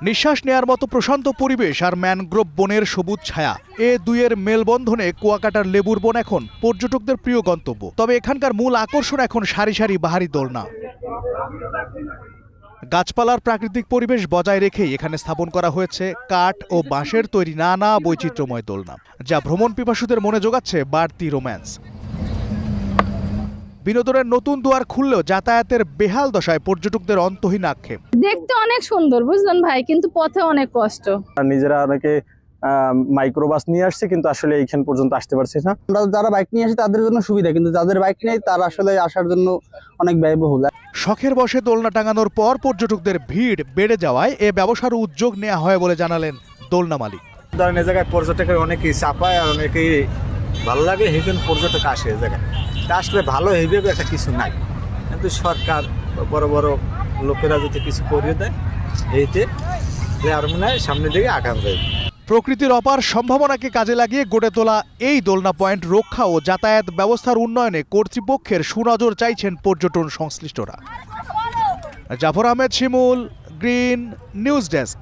নিঃশ্বাস নেয়ার মতো প্রশান্ত পরিবেশ আর ম্যানগ্রোভ বনের সবুজ ছায়া, এ দুইয়ের মেলবন্ধনে কুয়াকাটার লেবুর বন এখন পর্যটকদের প্রিয় গন্তব্য। তবে এখানকার মূল আকর্ষণ এখন সারি সারি বাহারি দোলনা। গাছপালার প্রাকৃতিক পরিবেশ বজায় রেখেই এখানে স্থাপন করা হয়েছে কাঠ ও বাঁশের তৈরি নানা বৈচিত্র্যময় দোলনা, যা ভ্রমণ পিপাসুদের মনে জোগাচ্ছে বাড়তি রোম্যান্স। বিনোদনের নতুন দুয়ার খুললেও যাতায়াতের বেহাল দশায় পর্যটকদের অন্তহীন আক্ষেপ। দেখতে অনেক সুন্দর বুঝলেন ভাই, কিন্তু পথে অনেক কষ্ট। নিজেরা অনেকে মাইক্রোবাস নিয়ে আসছে, কিন্তু আসলে এইখান পর্যন্ত আসতে পারছে না। আমরা যারা বাইক নিয়ে আসি তাদের জন্য সুবিধা, কিন্তু যাদের বাইক নেই তারা আসলে আসার জন্য অনেক ব্যয়বহুল। শখের বশে দোলনা টাঙানোর পর পর্যটকদের ভিড় বেড়ে যাওয়ায় এ ব্যবসার উদ্যোগ নেওয়া হয় বলে জানালেন দোলনা মালিক। ধরেন এ জায়গায় পর্যটকের অনেকেই চাপায় আর অনেকেই ভালো লাগে, এই জন্য পর্যটক আসে এ জায়গায়। তা আসলে ভালো এইভাবে একটা কিছু নাই, কিন্তু সরকার বড় বড় লোকেরা যদি কিছু করিয়ে দেয় এইতে আর মনে হয় সামনের দিকে আগাম যায়। প্রকৃতির অপার সম্ভাবনাকে কাজে লাগিয়ে গড়ে তোলা এই দোলনা পয়েন্ট রক্ষা ও যাতায়াত ব্যবস্থার উন্নয়নে কর্তৃপক্ষের সুনজর চাইছেন পর্যটন সংশ্লিষ্টরা। জাফর আহমেদ শিমুল, গ্রিন নিউজ ডেস্ক।